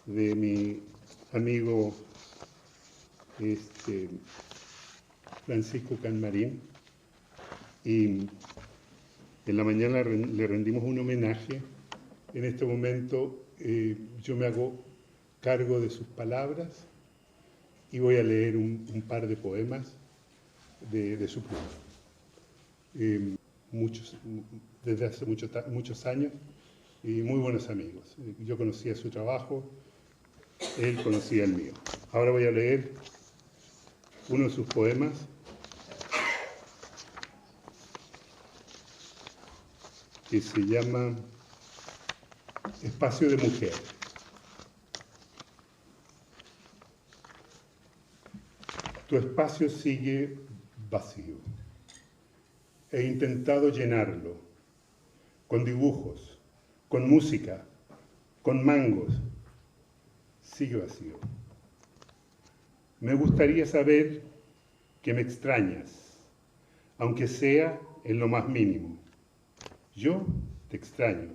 de mi amigo Francisco Canmarín, y en la mañana le rendimos un homenaje. En este momento yo me hago cargo de sus palabras y voy a leer un par de poemas de su pluma. Desde hace muchos años, y muy buenos amigos. Yo conocía su trabajo, él conocía el mío. Ahora voy a leer uno de sus poemas que se llama Espacio de Mujer. Tu espacio sigue vacío. He intentado llenarlo con dibujos, con música, con mangos. Sigue vacío. Me gustaría saber que me extrañas, aunque sea en lo más mínimo. Yo te extraño,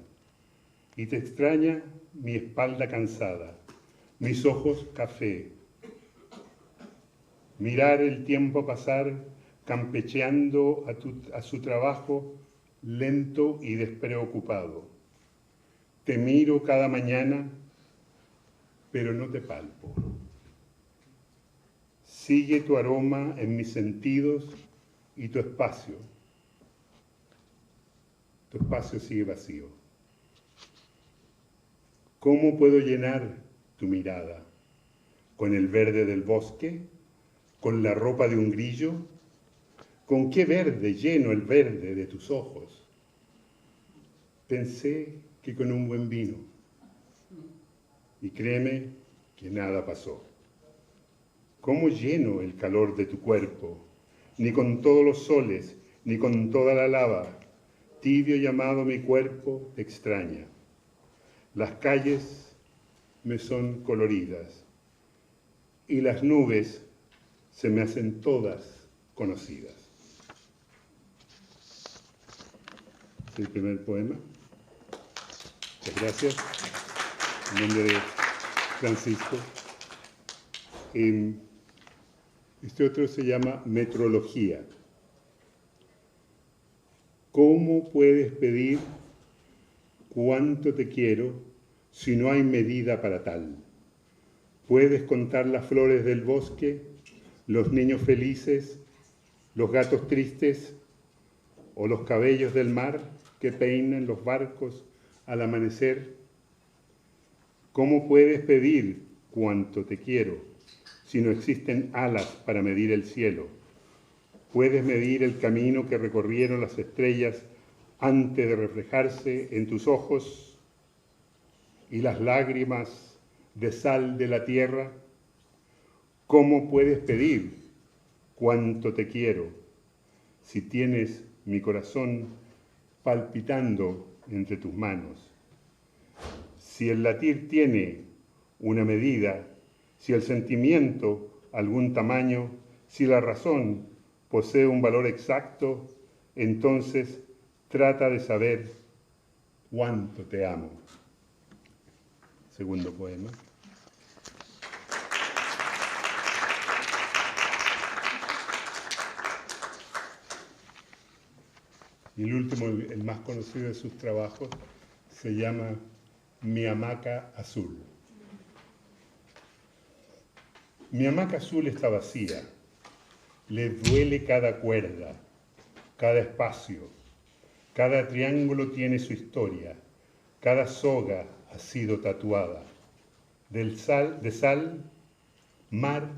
y te extraña mi espalda cansada, mis ojos café. Mirar el tiempo pasar campecheando a su trabajo lento y despreocupado. Te miro cada mañana, pero no te palpo. Sigue tu aroma en mis sentidos y tu espacio. Tu espacio sigue vacío. ¿Cómo puedo llenar tu mirada? ¿Con el verde del bosque? ¿Con la ropa de un grillo? ¿Con qué verde lleno el verde de tus ojos? Pensé que con un buen vino. Y créeme que nada pasó. ¿Cómo lleno el calor de tu cuerpo? Ni con todos los soles, ni con toda la lava. Tibio llamado mi cuerpo te extraña. Las calles me son coloridas y las nubes se me hacen todas conocidas. Es el primer poema. Muchas gracias. En nombre de Francisco. Este otro se llama Metrología. ¿Cómo puedes pedir cuánto te quiero si no hay medida para tal? Puedes contar las flores del bosque, los niños felices, los gatos tristes o los cabellos del mar que peinan los barcos al amanecer. ¿Cómo puedes pedir cuánto te quiero si no existen alas para medir el cielo? Puedes medir el camino que recorrieron las estrellas antes de reflejarse en tus ojos y las lágrimas de sal de la tierra. ¿Cómo puedes pedir cuánto te quiero si tienes mi corazón palpitando entre tus manos? Si el latir tiene una medida, si el sentimiento algún tamaño, si la razón posee un valor exacto, entonces trata de saber cuánto te amo. Segundo poema. Y el último, el más conocido de sus trabajos, se llama Mi hamaca azul. Mi hamaca azul está vacía. Le duele cada cuerda, cada espacio, cada triángulo tiene su historia, cada soga ha sido tatuada, de sal, mar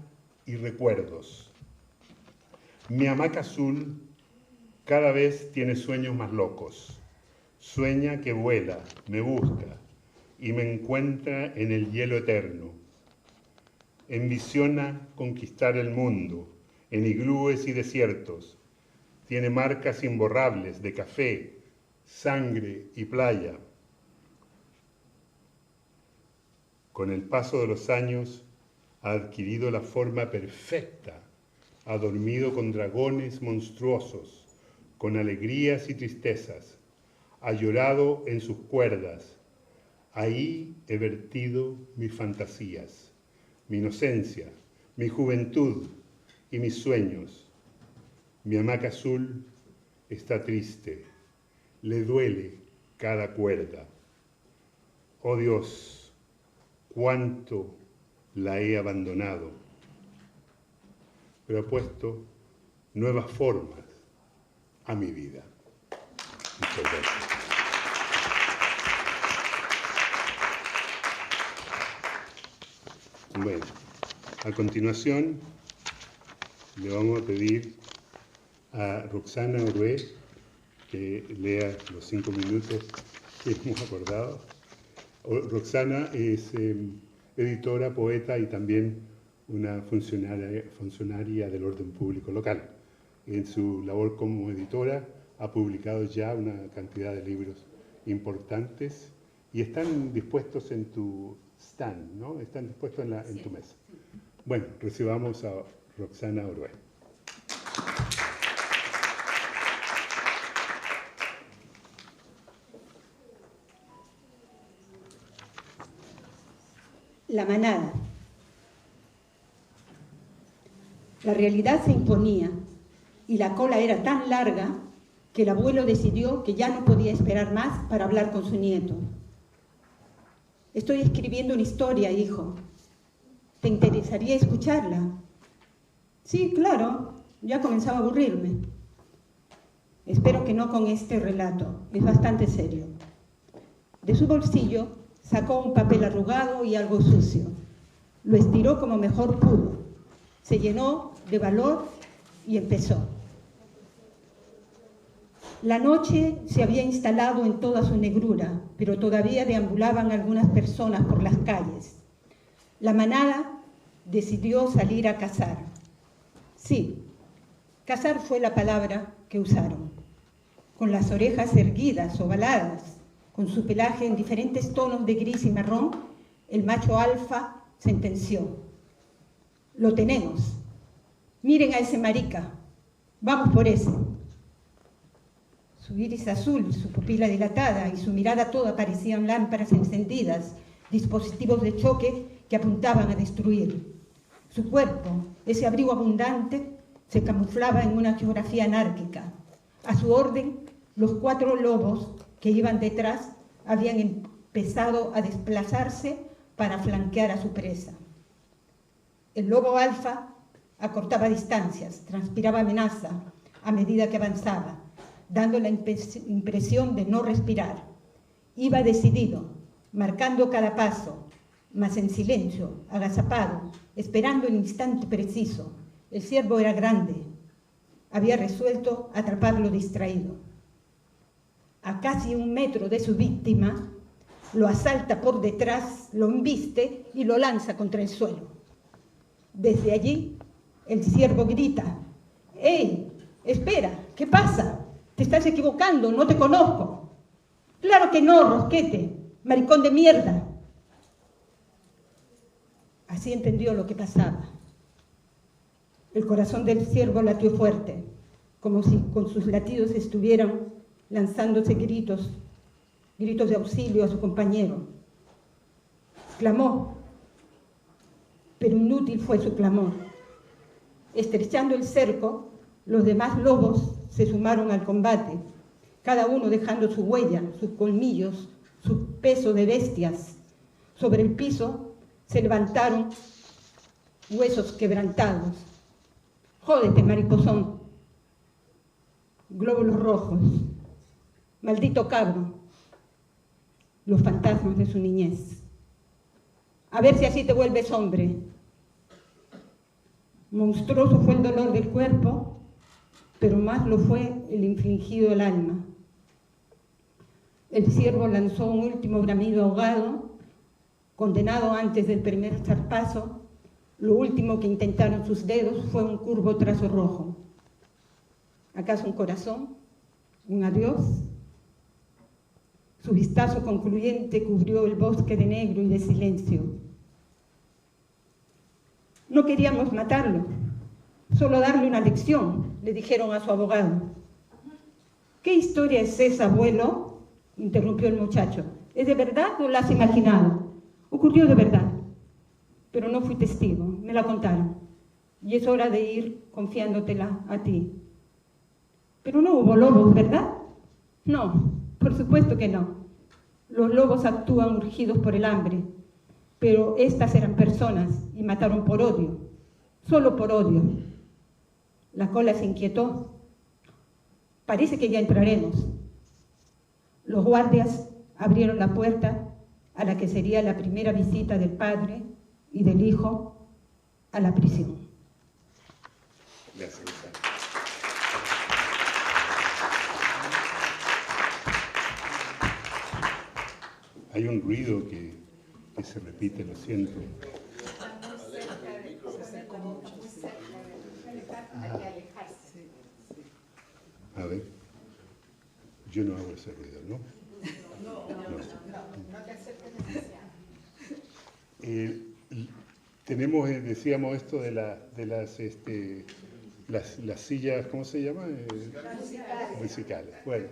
y recuerdos. Mi hamaca azul cada vez tiene sueños más locos, sueña que vuela, me busca y me encuentra en el hielo eterno. Envisiona conquistar el mundo, en iglúes y desiertos. Tiene marcas imborrables de café, sangre y playa. Con el paso de los años ha adquirido la forma perfecta, ha dormido con dragones monstruosos, con alegrías y tristezas, ha llorado en sus cuerdas, Ahí he vertido mis fantasías, mi inocencia, mi juventud y mis sueños. Mi hamaca azul está triste, le duele cada cuerda. Oh Dios, cuánto la he abandonado, pero he puesto nuevas formas a mi vida. Muchas gracias. Bueno, a continuación le vamos a pedir a Roxana Orué que lea los 5 minutos que hemos acordado. Roxana es editora, poeta y también una funcionaria del orden público local. En su labor como editora ha publicado ya una cantidad de libros importantes y están dispuestos en tu stand, ¿no? Están dispuestos en tu mesa. Bueno, recibamos a Roxana Orué. La manada. La realidad se imponía y la cola era tan larga que el abuelo decidió que ya no podía esperar más para hablar con su nieto. Estoy escribiendo una historia, hijo. ¿Te interesaría escucharla? Sí, claro, ya comenzaba a aburrirme. Espero que no con este relato, es bastante serio. De su bolsillo sacó un papel arrugado y algo sucio. Lo estiró como mejor pudo. Se llenó de valor y empezó. La noche se había instalado en toda su negrura, pero todavía deambulaban algunas personas por las calles. La manada decidió salir a cazar. Sí, cazar fue la palabra que usaron. Con las orejas erguidas, ovaladas, con su pelaje en diferentes tonos de gris y marrón, el macho alfa sentenció: lo tenemos. Miren a ese marica. Vamos por ese. Su iris azul, su pupila dilatada y su mirada toda parecían lámparas encendidas, dispositivos de choque que apuntaban a destruir. Su cuerpo, ese abrigo abundante, se camuflaba en una geografía anárquica. A su orden, los 4 lobos que iban detrás habían empezado a desplazarse para flanquear a su presa. El lobo alfa acortaba distancias, transpiraba amenaza a medida que avanzaba, dando la impresión de no respirar. Iba decidido, marcando cada paso, mas en silencio, agazapado, esperando el instante preciso. El ciervo era grande. Había resuelto atraparlo distraído. A casi 1 metro de su víctima, lo asalta por detrás, lo embiste y lo lanza contra el suelo. Desde allí, el ciervo grita: ¡Ey! ¡Espera! ¿Qué pasa? Te estás equivocando, no te conozco. Claro que no, rosquete, maricón de mierda. Así entendió lo que pasaba. El corazón del ciervo latió fuerte, como si con sus latidos estuvieran lanzándose gritos de auxilio a su compañero. Clamó, pero inútil fue su clamor. Estrechando el cerco, los demás lobos se sumaron al combate, cada uno dejando su huella, sus colmillos, su peso de bestias. Sobre el piso se levantaron huesos quebrantados. Jódete, mariposón. Glóbulos rojos. Maldito cabro. Los fantasmas de su niñez. A ver si así te vuelves hombre. Monstruoso fue el dolor del cuerpo, pero más lo fue el infligido al alma. El ciervo lanzó un último bramido ahogado, condenado antes del primer zarpazo. Lo último que intentaron sus dedos fue un curvo trazo rojo. ¿Acaso un corazón? ¿Un adiós? Su vistazo concluyente cubrió el bosque de negro y de silencio. No queríamos matarlo, solo darle una lección, le dijeron a su abogado. ¿Qué historia es esa, abuelo?, interrumpió el muchacho. ¿Es de verdad o la has imaginado? Ocurrió de verdad, pero no fui testigo, me la contaron. Y es hora de ir confiándotela a ti. Pero no hubo lobos, ¿verdad? No, por supuesto que no. Los lobos actúan urgidos por el hambre, pero estas eran personas y mataron por odio, solo por odio. La cola se inquietó. Parece que ya entraremos. Los guardias abrieron la puerta a la que sería la primera visita del padre y del hijo a la prisión. Gracias. Hay un ruido que se repite, lo siento. A ver, yo no hago ese ruido, ¿no? No te acerques demasiado. Tenemos, decíamos esto de las sillas, ¿cómo se llama? Musicales. Bueno,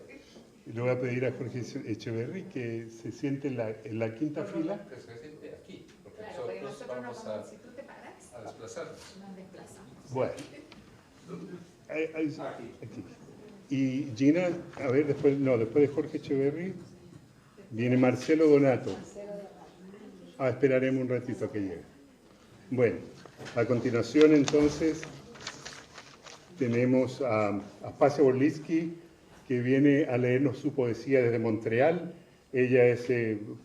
le voy a pedir a Jorge Echeverry que se siente en la quinta fila. Que se siente aquí, porque nosotros vamos a desplazarnos. Bueno, aquí. Y Gina, a ver, después de Jorge Echeverry, viene Marcelo Donato. Esperaremos un ratito a que llegue. Bueno, a continuación entonces tenemos a Pasia Borlitzky, que viene a leernos su poesía desde Montreal. Ella es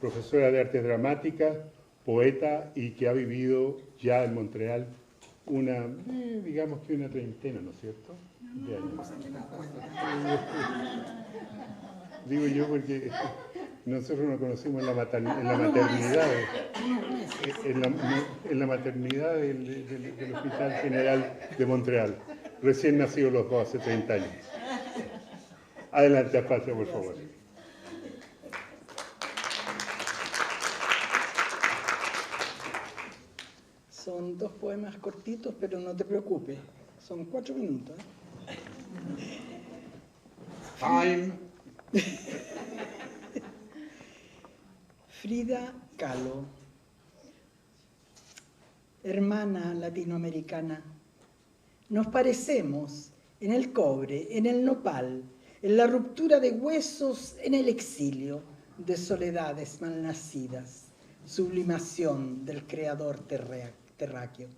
profesora de arte dramática, poeta y que ha vivido ya en Montreal digamos que una treintena, ¿no es cierto? De años. Digo yo porque nosotros nos conocimos en la maternidad, en la maternidad del Hospital General de Montreal. Recién nacidos los dos hace 30 años. Adelante, Pasia, por favor. Son 2 poemas cortitos, pero no te preocupes, son 4 minutos. Time. Frida Kahlo, hermana latinoamericana, nos parecemos en el cobre, en el nopal, en la ruptura de huesos, en el exilio de soledades malnacidas, sublimación del creador terráqueo.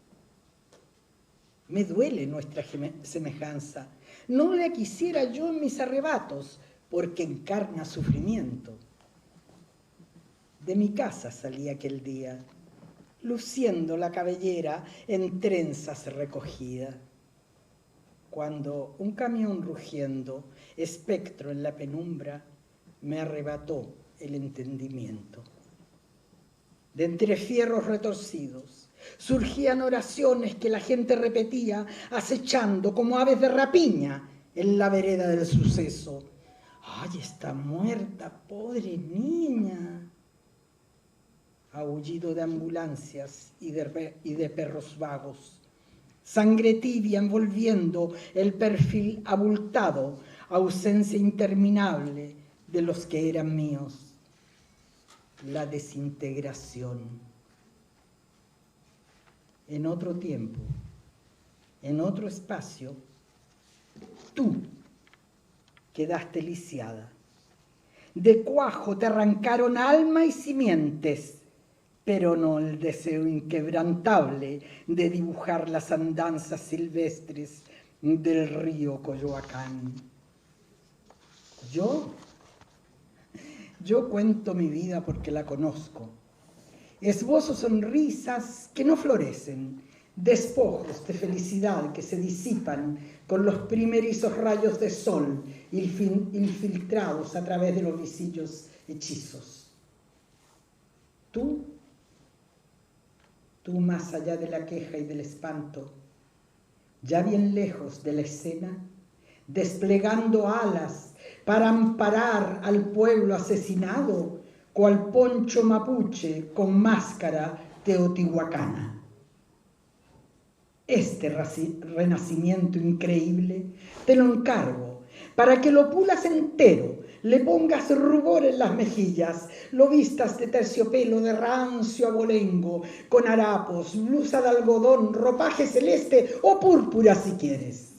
Me duele nuestra semejanza, no la quisiera yo en mis arrebatos, porque encarna sufrimiento. De mi casa salí aquel día, luciendo la cabellera en trenzas recogida, cuando un camión rugiendo, espectro en la penumbra, me arrebató el entendimiento. De entre fierros retorcidos surgían oraciones que la gente repetía, acechando como aves de rapiña en la vereda del suceso. ¡Ay, está muerta, pobre niña! Aullido de ambulancias y de perros vagos. Sangre tibia envolviendo el perfil abultado, ausencia interminable de los que eran míos. La desintegración. En otro tiempo, en otro espacio, tú quedaste lisiada. De cuajo te arrancaron alma y simientes, pero no el deseo inquebrantable de dibujar las andanzas silvestres del río Coyoacán. Yo cuento mi vida porque la conozco. Esbozo sonrisas que no florecen, despojos de felicidad que se disipan con los primerizos rayos de sol infiltrados a través de los visillos hechizos. Tú más allá de la queja y del espanto, ya bien lejos de la escena, desplegando alas para amparar al pueblo asesinado, cual poncho mapuche con máscara teotihuacana. Este renacimiento increíble te lo encargo para que lo pulas entero, le pongas rubor en las mejillas, lo vistas de terciopelo de rancio abolengo, con harapos, blusa de algodón, ropaje celeste o púrpura si quieres.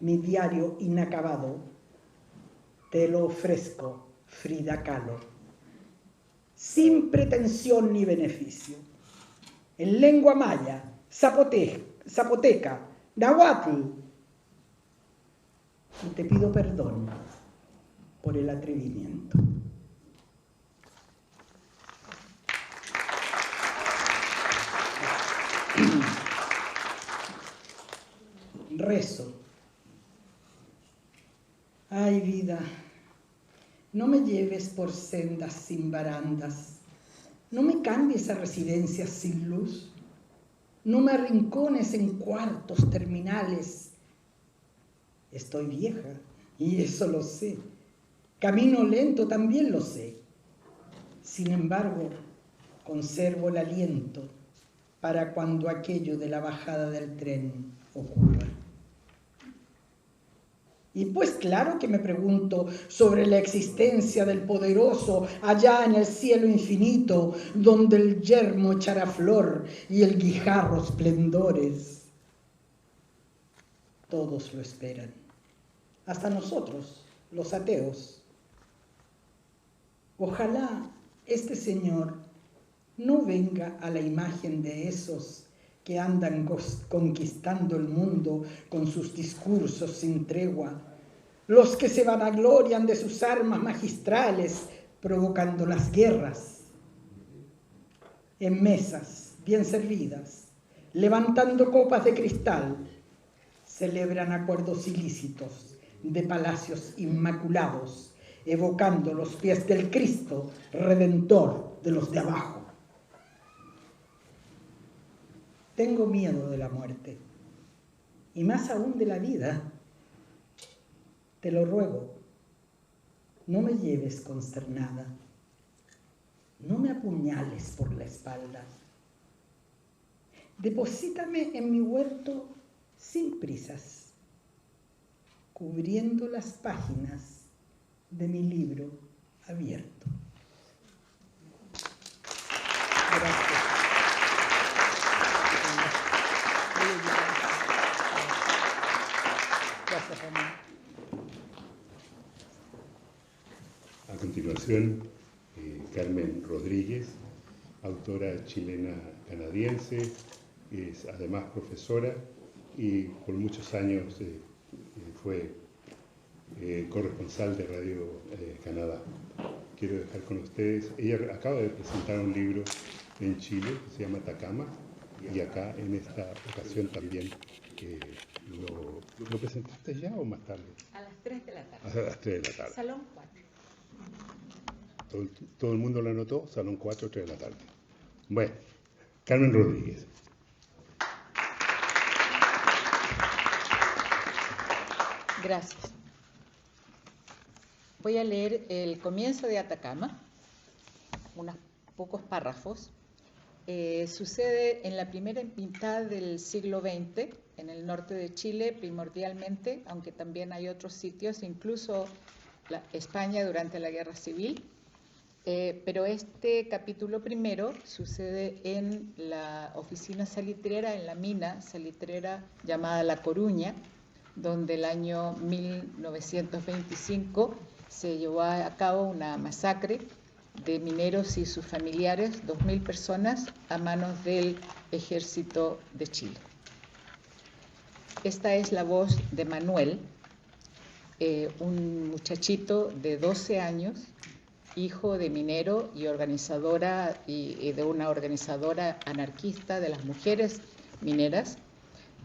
Mi diario inacabado, te lo ofrezco, Frida Kahlo, sin pretensión ni beneficio, en lengua maya, zapoteca, nahuatl, y te pido perdón por el atrevimiento. Rezo. Ay, vida, no me lleves por sendas sin barandas, no me cambies a residencias sin luz, no me arrincones en cuartos terminales. Estoy vieja, y eso lo sé. Camino lento, también lo sé. Sin embargo, conservo el aliento para cuando aquello de la bajada del tren ocurra. Y pues claro que me pregunto sobre la existencia del poderoso allá en el cielo infinito, donde el yermo echará flor y el guijarro esplendores. Todos lo esperan, hasta nosotros, los ateos. Ojalá este señor no venga a la imagen de esos que andan conquistando el mundo con sus discursos sin tregua, los que se vanaglorian de sus armas magistrales provocando las guerras. En mesas bien servidas, levantando copas de cristal, celebran acuerdos ilícitos de palacios inmaculados, evocando los pies del Cristo Redentor de los de abajo. Tengo miedo de la muerte, y más aún de la vida. Te lo ruego, no me lleves consternada, no me apuñales por la espalda. Deposítame en mi huerto sin prisas, cubriendo las páginas de mi libro abierto. Gracias. Gracias, Ramón. A continuación, Carmen Rodríguez, autora chilena-canadiense, es además profesora y por muchos años fue corresponsal de Radio Canadá. Quiero dejar con ustedes, ella acaba de presentar un libro en Chile que se llama Atacama, y acá en esta ocasión también ¿lo presentaste ya o más tarde? A las 3 de la tarde. A las 3 de la tarde. Salón 4. Todo el mundo lo anotó, Salón 4, 3 de la tarde. Bueno, Carmen Rodríguez. Gracias. Voy a leer el comienzo de Atacama, unos pocos párrafos. Sucede en la primera mitad del siglo XX, en el norte de Chile primordialmente, aunque también hay otros sitios, incluso España durante la Guerra Civil. Pero este capítulo primero sucede en la oficina salitrera, en la mina salitrera llamada La Coruña, donde el año 1925 se llevó a cabo una masacre de mineros y sus familiares, 2.000 personas, a manos del Ejército de Chile. Esta es la voz de Manuel, un muchachito de 12 años, hijo de minero y organizadora y de una organizadora anarquista de las mujeres mineras,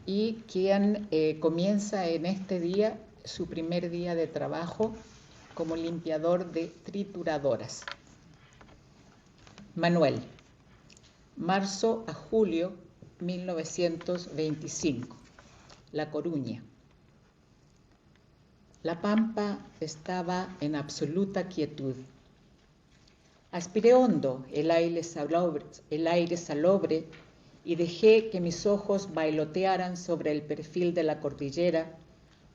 y quien comienza en este día su primer día de trabajo como limpiador de trituradoras. Manuel, marzo a julio 1925, La Coruña. La pampa estaba en absoluta quietud. Aspiré hondo el aire salobre y dejé que mis ojos bailotearan sobre el perfil de la cordillera,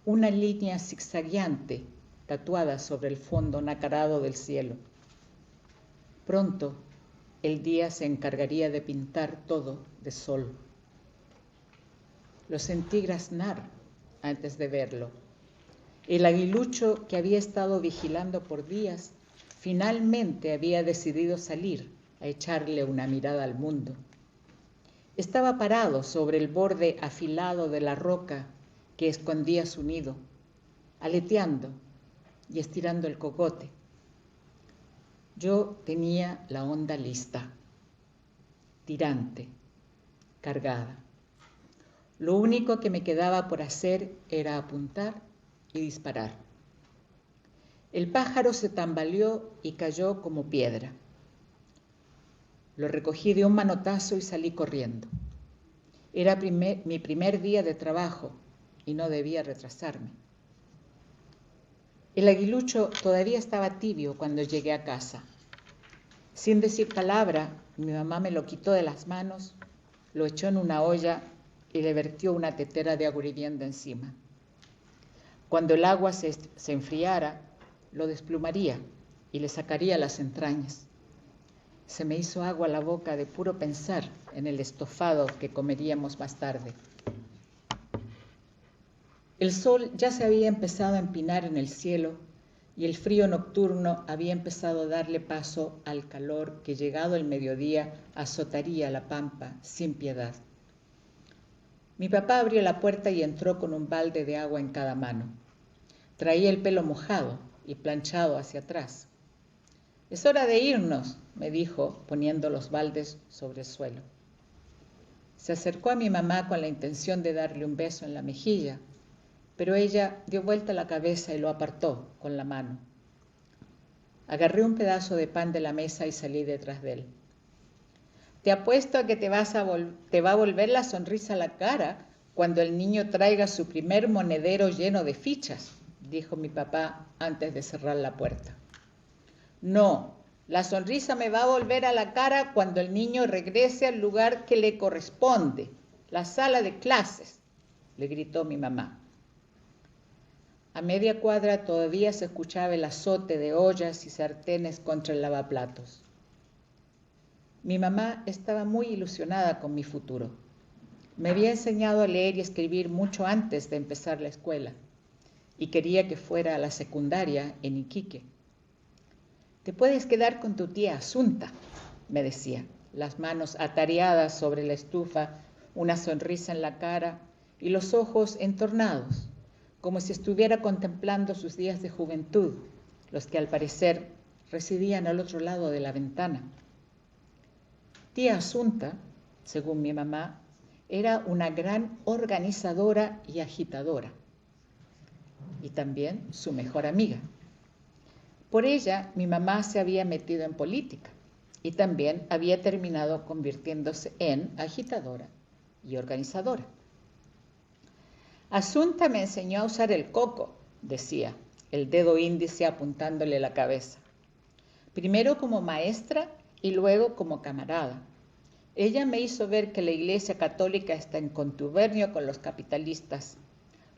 una línea zigzagueante tatuada sobre el fondo nacarado del cielo. Pronto el día se encargaría de pintar todo de sol. Lo sentí graznar antes de verlo. El aguilucho que había estado vigilando por días finalmente había decidido salir a echarle una mirada al mundo. Estaba parado sobre el borde afilado de la roca que escondía su nido, aleteando y estirando el cogote. Yo tenía la onda lista, tirante, cargada. Lo único que me quedaba por hacer era apuntar y disparar. El pájaro se tambaleó y cayó como piedra. Lo recogí de un manotazo y salí corriendo. Era mi primer día de trabajo y no debía retrasarme. El aguilucho todavía estaba tibio cuando llegué a casa. Sin decir palabra, mi mamá me lo quitó de las manos, lo echó en una olla y le vertió una tetera de agua hirviendo encima. Cuando el agua se enfriara, lo desplumaría y le sacaría las entrañas. Se me hizo agua a la boca de puro pensar en el estofado que comeríamos más tarde. El sol ya se había empezado a empinar en el cielo y el frío nocturno había empezado a darle paso al calor que, llegado el mediodía, azotaría la pampa sin piedad. Mi papá abrió la puerta y entró con un balde de agua en cada mano. Traía el pelo mojado y planchado hacia atrás. «Es hora de irnos», me dijo, poniendo los baldes sobre el suelo. Se acercó a mi mamá con la intención de darle un beso en la mejilla, pero ella dio vuelta la cabeza y lo apartó con la mano. Agarré un pedazo de pan de la mesa y salí detrás de él. «Te apuesto a que te va a volver la sonrisa a la cara cuando el niño traiga su primer monedero lleno de fichas», dijo mi papá antes de cerrar la puerta. «No, la sonrisa me va a volver a la cara cuando el niño regrese al lugar que le corresponde, la sala de clases», le gritó mi mamá. A media cuadra todavía se escuchaba el azote de ollas y sartenes contra el lavaplatos. Mi mamá estaba muy ilusionada con mi futuro. Me había enseñado a leer y escribir mucho antes de empezar la escuela y quería que fuera a la secundaria en Iquique. «Te puedes quedar con tu tía Asunta», me decía, las manos atareadas sobre la estufa, una sonrisa en la cara y los ojos entornados, como si estuviera contemplando sus días de juventud, los que al parecer residían al otro lado de la ventana. Tía Asunta, según mi mamá, era una gran organizadora y agitadora, y también su mejor amiga. Por ella, mi mamá se había metido en política y también había terminado convirtiéndose en agitadora y organizadora. «Asunta me enseñó a usar el coco», decía, el dedo índice apuntándole la cabeza. «Primero como maestra y luego como camarada. Ella me hizo ver que la Iglesia Católica está en contubernio con los capitalistas.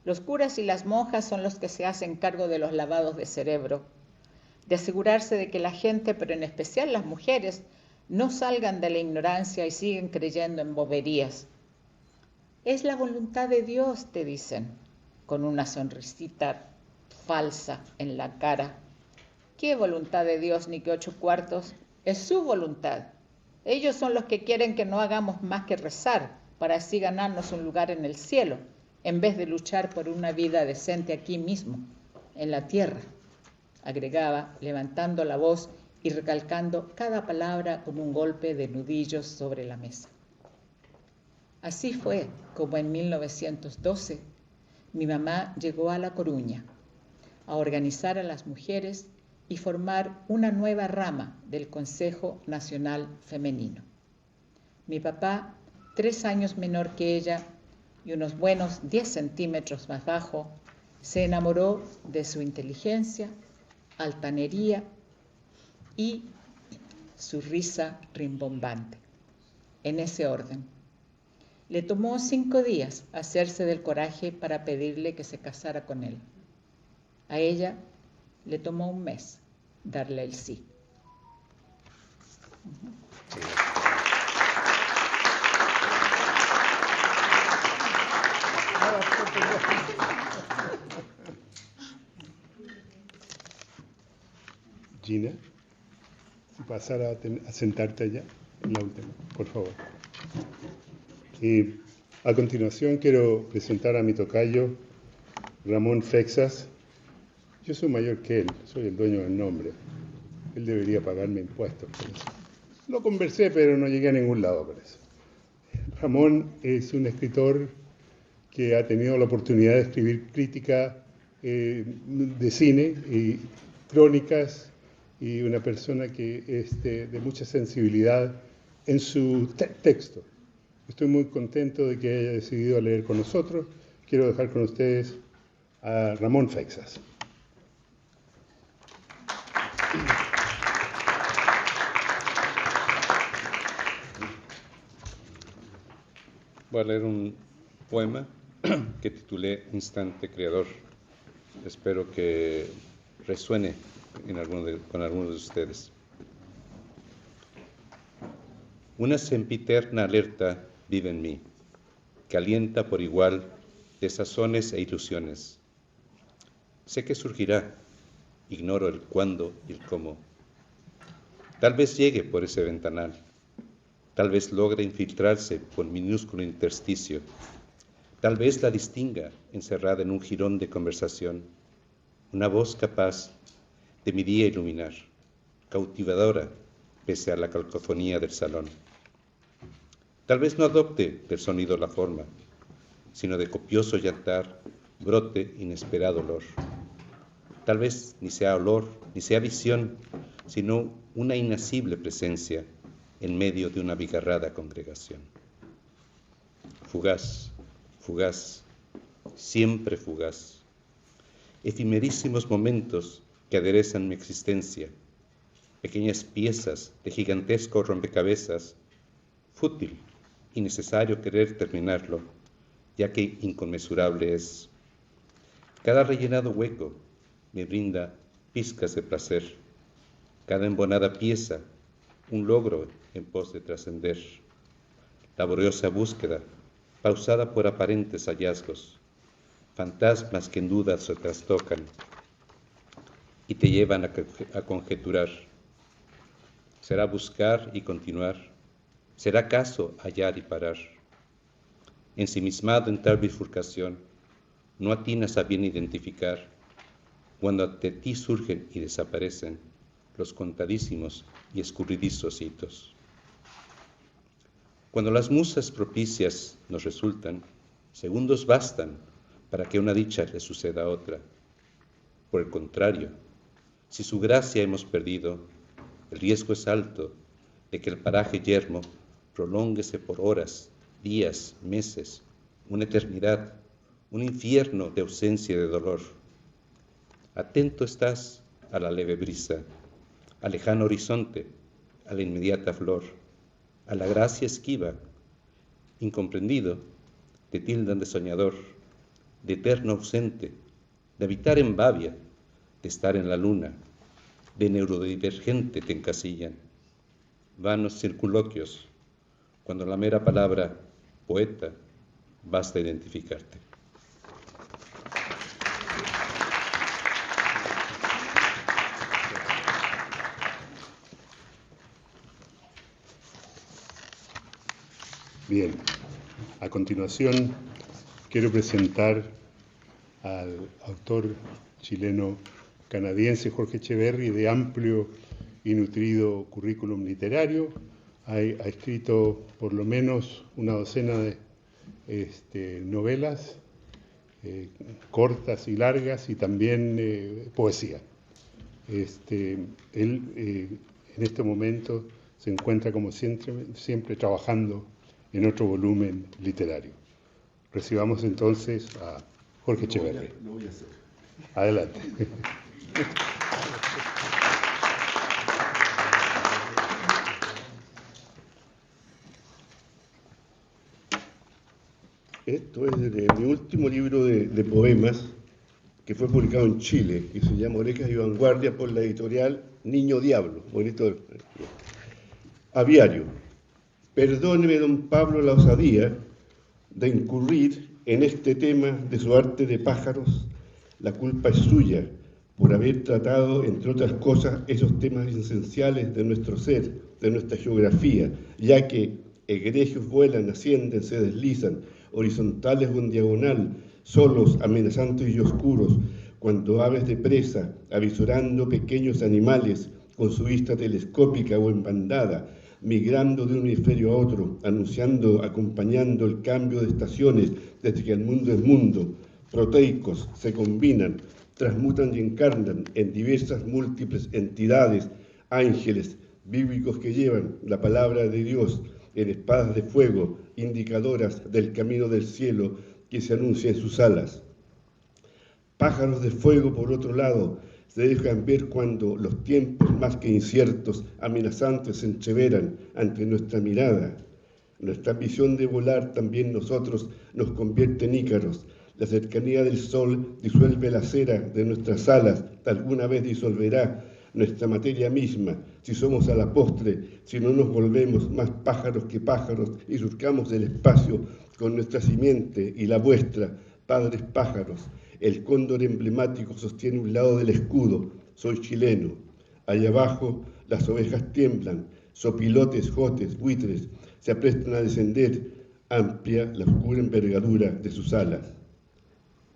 Los curas y las monjas son los que se hacen cargo de los lavados de cerebro, de asegurarse de que la gente, pero en especial las mujeres, no salgan de la ignorancia y siguen creyendo en boberías. Es la voluntad de Dios», te dicen, con una sonrisita falsa en la cara. «¿Qué voluntad de Dios ni qué 8 cuartos? Es su voluntad. Ellos son los que quieren que no hagamos más que rezar para así ganarnos un lugar en el cielo, en vez de luchar por una vida decente aquí mismo, en la tierra», agregaba, levantando la voz y recalcando cada palabra como un golpe de nudillos sobre la mesa. Así fue como en 1912 mi mamá llegó a La Coruña a organizar a las mujeres y formar una nueva rama del Consejo Nacional Femenino. Mi papá, 3 años menor que ella y unos buenos 10 centímetros más bajo, se enamoró de su inteligencia, altanería y su risa rimbombante. En ese orden. Le tomó 5 días hacerse del coraje para pedirle que se casara con él. A ella le tomó 1 mes darle el sí. Gina, si pasara a sentarte allá, en la última, por favor. Y a continuación quiero presentar a mi tocayo, Ramón Fexas. Yo soy mayor que él, soy el dueño del nombre. Él debería pagarme impuestos por eso. Lo conversé, pero no llegué a ningún lado por eso. Ramón es un escritor que ha tenido la oportunidad de escribir crítica de cine y crónicas, y una persona que es de mucha sensibilidad en su texto. Estoy muy contento de que haya decidido leer con nosotros. Quiero dejar con ustedes a Ramón Fexas. Voy a leer un poema que titulé Instante Creador. Espero que resuene con algunos de ustedes. Una sempiterna alerta vive en mí, que alienta por igual desazones e ilusiones. Sé que surgirá, ignoro el cuándo y el cómo. Tal vez llegue por ese ventanal, tal vez logre infiltrarse por minúsculo intersticio, tal vez la distinga encerrada en un jirón de conversación, una voz capaz de mi día iluminar, cautivadora pese a la cacofonía del salón. Tal vez no adopte del sonido la forma, sino de copioso llantar brote inesperado olor. Tal vez ni sea olor, ni sea visión, sino una inasible presencia en medio de una abigarrada congregación. Fugaz, fugaz, siempre fugaz. Efimerísimos momentos que aderezan mi existencia, pequeñas piezas de gigantesco rompecabezas, fútil y necesario querer terminarlo, ya que inconmensurable es. Cada rellenado hueco me brinda pizcas de placer, cada embonada pieza un logro en pos de trascender. Laboriosa búsqueda, pausada por aparentes hallazgos, fantasmas que en dudas se trastocan y te llevan a conjeturar. ¿Será buscar y continuar? ¿Será acaso hallar y parar? Ensimismado en tal bifurcación, no atinas a bien identificar cuando ante ti surgen y desaparecen los contadísimos y escurridizos hitos. Cuando las musas propicias nos resultan, segundos bastan para que una dicha le suceda a otra. Por el contrario, si su gracia hemos perdido, el riesgo es alto de que el paraje yermo prolónguese por horas, días, meses, una eternidad, un infierno de ausencia y de dolor. Atento estás a la leve brisa, al lejano horizonte, a la inmediata flor, a la gracia esquiva. Incomprendido, te tildan de soñador, de eterno ausente, de habitar en Babia, de estar en la luna, de neurodivergente te encasillan. Vanos circunloquios, cuando la mera palabra poeta basta identificarte. Bien, a continuación quiero presentar al autor chileno-canadiense Jorge Echeverri, de amplio y nutrido currículum literario. Ha escrito por lo menos una docena de novelas cortas y largas, y también poesía. Él en este momento se encuentra, como siempre trabajando en otro volumen literario. Recibamos entonces a Jorge Echeverri. Lo voy a hacer. Adelante. Esto es de mi último libro de poemas, que fue publicado en Chile, que se llama Orejas y Vanguardia por la editorial Niño Diablo. Bonito. Aviario. Perdóneme, don Pablo, la osadía de incurrir en este tema de su arte de pájaros. La culpa es suya por haber tratado, entre otras cosas, esos temas esenciales de nuestro ser, de nuestra geografía, ya que egregios vuelan, ascienden, se deslizan, horizontales o en diagonal, solos, amenazantes y oscuros, cuando aves de presa, avisorando pequeños animales con su vista telescópica o en bandada, migrando de un hemisferio a otro, anunciando, acompañando el cambio de estaciones desde que el mundo es mundo, proteicos, se combinan, transmutan y encarnan en diversas múltiples entidades, ángeles bíblicos que llevan la palabra de Dios en espadas de fuego, indicadoras del camino del cielo que se anuncia en sus alas. Pájaros de fuego, por otro lado, se dejan ver cuando los tiempos más que inciertos, amenazantes, se entreveran ante nuestra mirada. Nuestra ambición de volar también nosotros nos convierte en ícaros. La cercanía del sol disuelve la cera de nuestras alas, alguna vez disolverá nuestra materia misma, si somos a la postre, si no nos volvemos más pájaros que pájaros y surcamos el espacio con nuestra simiente y la vuestra, padres pájaros. El cóndor emblemático sostiene un lado del escudo, soy chileno. Allá abajo las ovejas tiemblan, sopilotes, jotes, buitres, se aprestan a descender, amplia la oscura envergadura de sus alas.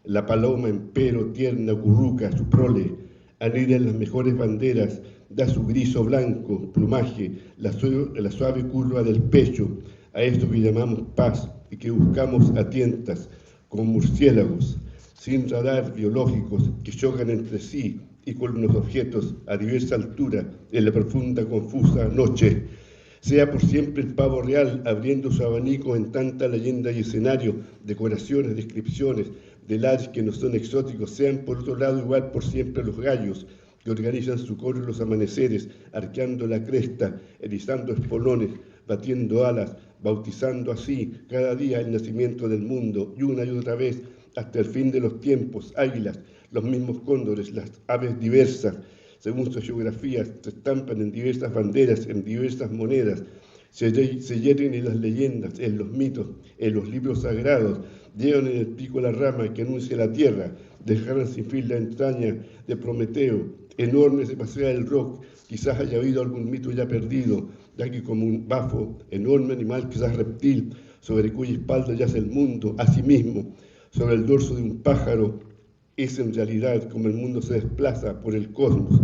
La paloma, empero, tierna, curruca, su prole, anida en las mejores banderas, da su gris o blanco plumaje, la suave curva del pecho, a esto que llamamos paz y que buscamos a tientas, como murciélagos, sin radar biológicos que chocan entre sí y con los objetos a diversa altura en la profunda, confusa noche. Sea por siempre el pavo real abriendo su abanico en tanta leyenda y escenario, decoraciones, descripciones, de lares que nos son exóticos, sean por otro lado igual por siempre los gallos que organizan su coro en los amaneceres, arqueando la cresta, erizando espolones, batiendo alas, bautizando así cada día el nacimiento del mundo y una y otra vez hasta el fin de los tiempos, águilas, los mismos cóndores, las aves diversas, según sus geografías, se estampan en diversas banderas, en diversas monedas, se hieren en las leyendas, en los mitos, en los libros sagrados, llevan en el pico la rama que anuncia la tierra, dejaron sin fin la entraña de Prometeo, enorme se pasea el roc, quizás haya habido algún mito ya perdido, ya que como un bafo, enorme animal, quizás reptil, sobre cuya espalda yace el mundo, asimismo, sobre el dorso de un pájaro, es en realidad como el mundo se desplaza por el cosmos,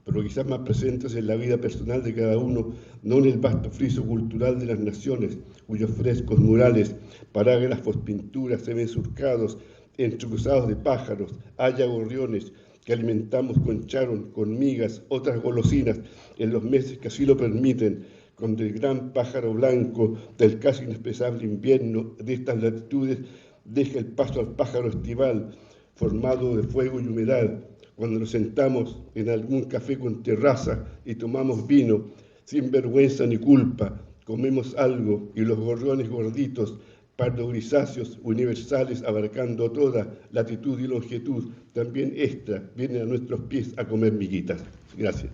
pero quizás más presentes en la vida personal de cada uno, no en el vasto friso cultural de las naciones, cuyos frescos, murales, parágrafos, pinturas se ven surcados, entrecruzados de pájaros, haya gorriones que alimentamos con charón, con migas, otras golosinas, en los meses que así lo permiten, cuando el gran pájaro blanco del casi inexpresable invierno de estas latitudes deja el paso al pájaro estival, formado de fuego y humedad, cuando nos sentamos en algún café con terraza y tomamos vino, sin vergüenza ni culpa, comemos algo y los gorriones gorditos, pardo grisáceos, universales, abarcando toda latitud y longitud, también extra, vienen a nuestros pies a comer miguitas. Gracias.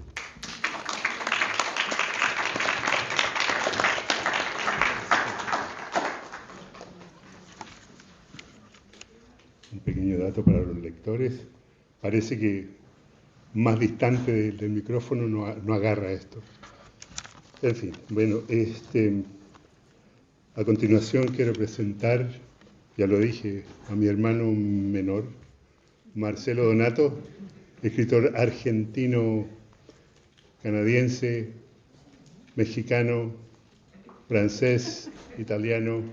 Un pequeño dato para los lectores. Parece que más distante del micrófono no agarra esto. En fin, bueno, a continuación quiero presentar, ya lo dije, a mi hermano menor, Marcelo Donato, escritor argentino, canadiense, mexicano, francés, italiano.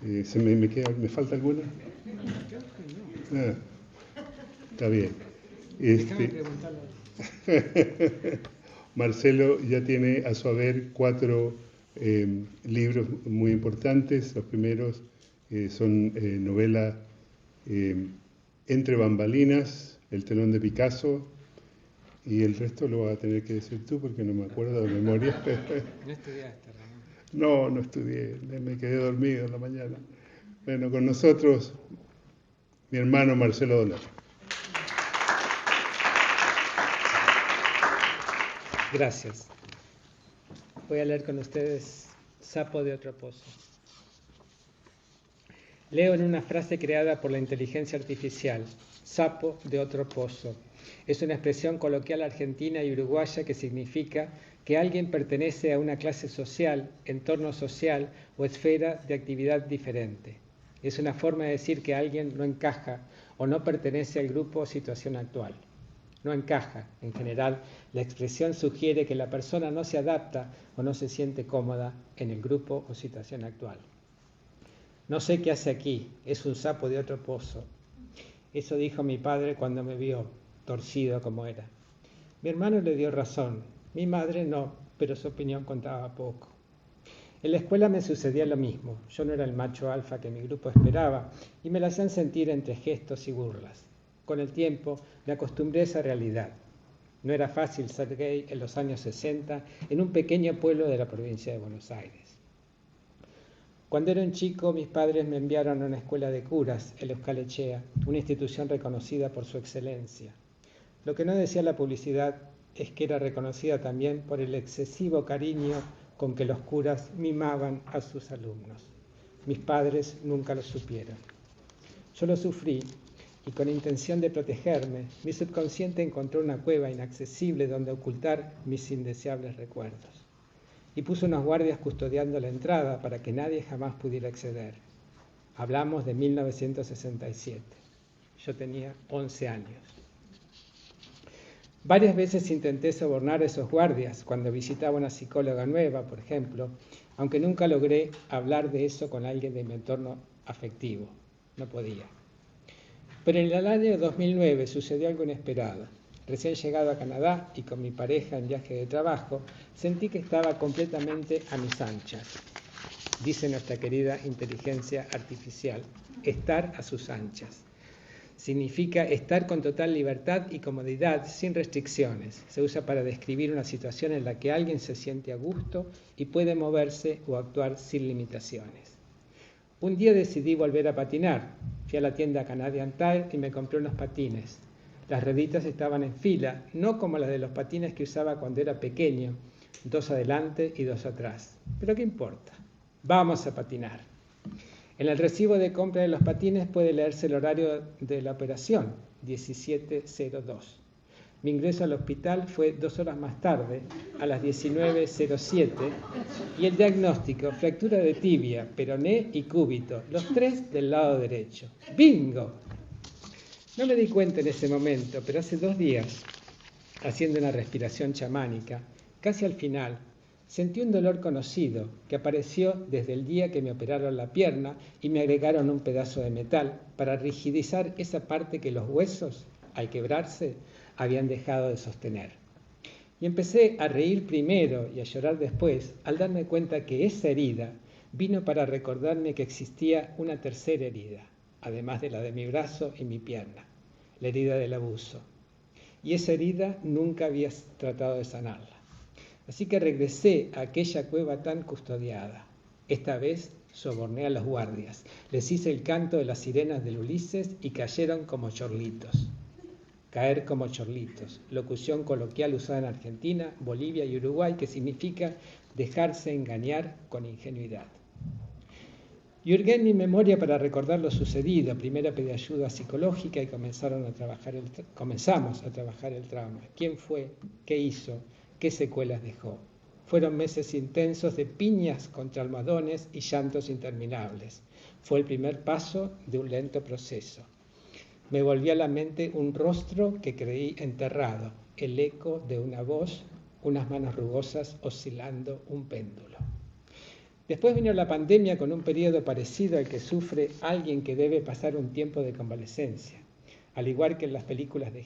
¿Me falta alguna? Está bien. Marcelo ya tiene a su haber 4 libros muy importantes. Los primeros son novela Entre bambalinas, El telón de Picasso, y el resto lo vas a tener que decir tú porque no me acuerdo de memoria. No estudiaste, Ramón. No, no estudié, me quedé dormido en la mañana. Bueno, con nosotros mi hermano Marcelo Donato. Gracias. Voy a leer con ustedes Sapo de otro pozo. Leo en una frase creada por la inteligencia artificial, sapo de otro pozo. Es una expresión coloquial argentina y uruguaya que significa que alguien pertenece a una clase social, entorno social o esfera de actividad diferente. Es una forma de decir que alguien no encaja o no pertenece al grupo o situación actual. No encaja. En general, la expresión sugiere que la persona no se adapta o no se siente cómoda en el grupo o situación actual. No sé qué hace aquí, es un sapo de otro pozo. Eso dijo mi padre cuando me vio, torcido como era. Mi hermano le dio razón, mi madre no, pero su opinión contaba poco. En la escuela me sucedía lo mismo. Yo no era el macho alfa que mi grupo esperaba y me la hacían sentir entre gestos y burlas. Con el tiempo me acostumbré a esa realidad. No era fácil ser gay en los años 60 en un pequeño pueblo de la provincia de Buenos Aires. Cuando era un chico, mis padres me enviaron a una escuela de curas, el Euskal Etxea, una institución reconocida por su excelencia. Lo que no decía la publicidad es que era reconocida también por el excesivo cariño con que los curas mimaban a sus alumnos. Mis padres nunca lo supieron. Yo lo sufrí y con intención de protegerme, mi subconsciente encontró una cueva inaccesible donde ocultar mis indeseables recuerdos. Y puso unos guardias custodiando la entrada para que nadie jamás pudiera acceder. Hablamos de 1967. Yo tenía 11 años. Varias veces intenté sobornar a esos guardias cuando visitaba una psicóloga nueva, por ejemplo, aunque nunca logré hablar de eso con alguien de mi entorno afectivo. No podía. Pero en el año 2009 sucedió algo inesperado. Recién llegado a Canadá y con mi pareja en viaje de trabajo, sentí que estaba completamente a mis anchas. Dice nuestra querida inteligencia artificial, estar a sus anchas. Significa estar con total libertad y comodidad, sin restricciones. Se usa para describir una situación en la que alguien se siente a gusto y puede moverse o actuar sin limitaciones. Un día decidí volver a patinar. Fui a la tienda Canadian Tire y me compré unos patines. Las rueditas estaban en fila, no como las de los patines que usaba cuando era pequeño, 2 adelante y 2 atrás. Pero ¿qué importa? Vamos a patinar. En el recibo de compra de los patines puede leerse el horario de la operación, 17:02. Mi ingreso al hospital fue 2 horas más tarde, a las 19:07, y el diagnóstico, fractura de tibia, peroné y cúbito, los 3 del lado derecho. ¡Bingo! No me di cuenta en ese momento, pero hace 2 días, haciendo una respiración chamánica, casi al final, sentí un dolor conocido que apareció desde el día que me operaron la pierna y me agregaron un pedazo de metal para rigidizar esa parte que los huesos, al quebrarse, habían dejado de sostener. Y empecé a reír primero y a llorar después al darme cuenta que esa herida vino para recordarme que existía una tercera herida, además de la de mi brazo y mi pierna, la herida del abuso. Y esa herida nunca había tratado de sanarla. Así que regresé a aquella cueva tan custodiada. Esta vez soborné a los guardias, les hice el canto de las sirenas del Ulises y cayeron como chorlitos. Caer como chorlitos, locución coloquial usada en Argentina, Bolivia y Uruguay, que significa dejarse engañar con ingenuidad. Y hurgué en mi memoria para recordar lo sucedido. Primero pedí ayuda psicológica y comenzamos a trabajar el trauma. ¿Quién fue? ¿Qué hizo? ¿Qué secuelas dejó? Fueron meses intensos de piñas contra almohadones y llantos interminables. Fue el primer paso de un lento proceso. Me volvió a la mente un rostro que creí enterrado, el eco de una voz, unas manos rugosas oscilando un péndulo. Después vino la pandemia con un periodo parecido al que sufre alguien que debe pasar un tiempo de convalecencia. Al igual que en la película de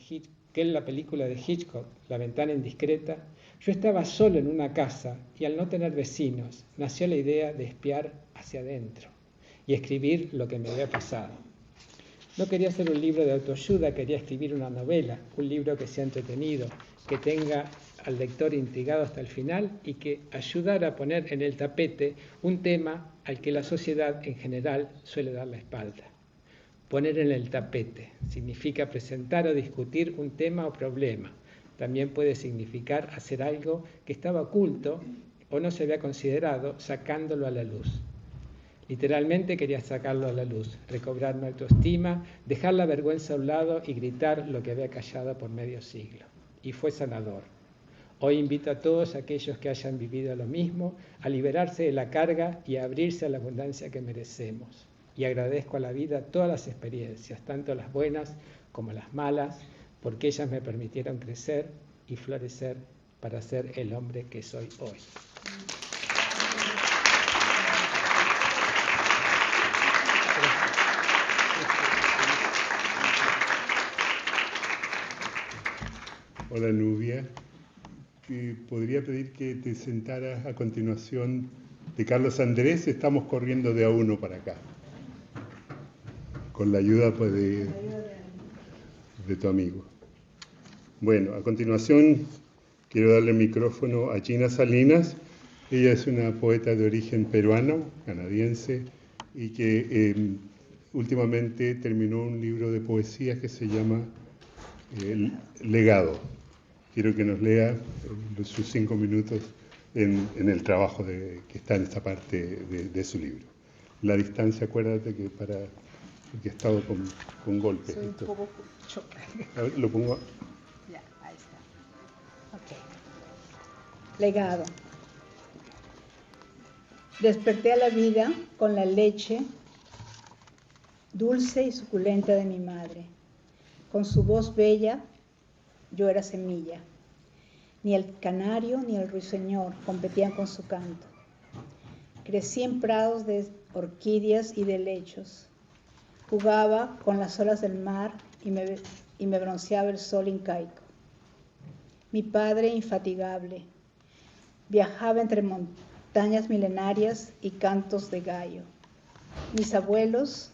Hitchcock, La ventana indiscreta, yo estaba solo en una casa y al no tener vecinos, nació la idea de espiar hacia adentro y escribir lo que me había pasado. No quería hacer un libro de autoayuda, quería escribir una novela, un libro que sea entretenido, que tenga al lector intrigado hasta el final y que ayudara a poner en el tapete un tema al que la sociedad en general suele dar la espalda. Poner en el tapete significa presentar o discutir un tema o problema. También puede significar hacer algo que estaba oculto o no se había considerado, sacándolo a la luz. Literalmente quería sacarlo a la luz, recobrar mi autoestima, dejar la vergüenza a un lado y gritar lo que había callado por medio siglo. Y fue sanador. Hoy invito a todos aquellos que hayan vivido lo mismo a liberarse de la carga y a abrirse a la abundancia que merecemos. Y agradezco a la vida todas las experiencias, tanto las buenas como las malas, porque ellas me permitieron crecer y florecer para ser el hombre que soy hoy. Hola Nubia, podría pedir que te sentaras a continuación de Carlos Andrés. Estamos corriendo de a uno para acá, con la ayuda pues, de tu amigo. Bueno, a continuación quiero darle el micrófono a Gina Salinas. Ella es una poeta de origen peruano, canadiense, y que últimamente terminó un libro de poesía que se llama Legado. Quiero que nos lea sus 5 minutos en el trabajo que está en esta parte de su libro. La distancia, acuérdate que porque he estado con golpes. Soy un poco chocada. A ver, lo pongo. Ya, ahí está. Ok. Legado. Desperté a la vida con la leche dulce y suculenta de mi madre. Con su voz bella, yo era semilla. Ni el canario ni el ruiseñor competían con su canto. Crecí en prados de orquídeas y de helechos. Jugaba con las olas del mar y me bronceaba el sol incaico. Mi padre, infatigable, viajaba entre montañas milenarias y cantos de gallo. Mis abuelos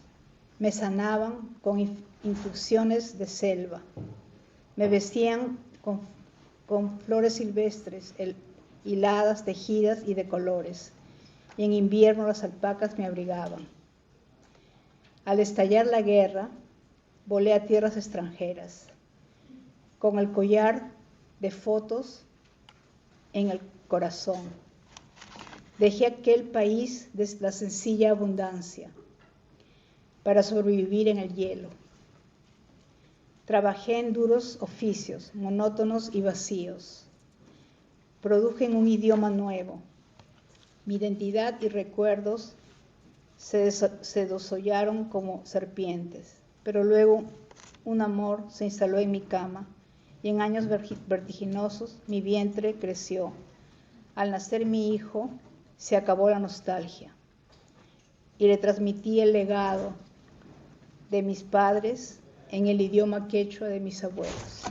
me sanaban con infusiones de selva. Me vestían con flores silvestres, hiladas, tejidas y de colores. Y en invierno las alpacas me abrigaban. Al estallar la guerra, volé a tierras extranjeras, con el collar de fotos en el corazón. Dejé aquel país de la sencilla abundancia para sobrevivir en el hielo. Trabajé en duros oficios, monótonos y vacíos. Produje en un idioma nuevo. Mi identidad y recuerdos se desollaron como serpientes, pero luego un amor se instaló en mi cama y en años vertiginosos mi vientre creció. Al nacer mi hijo, se acabó la nostalgia y le transmití el legado de mis padres en el idioma quechua de mis abuelos.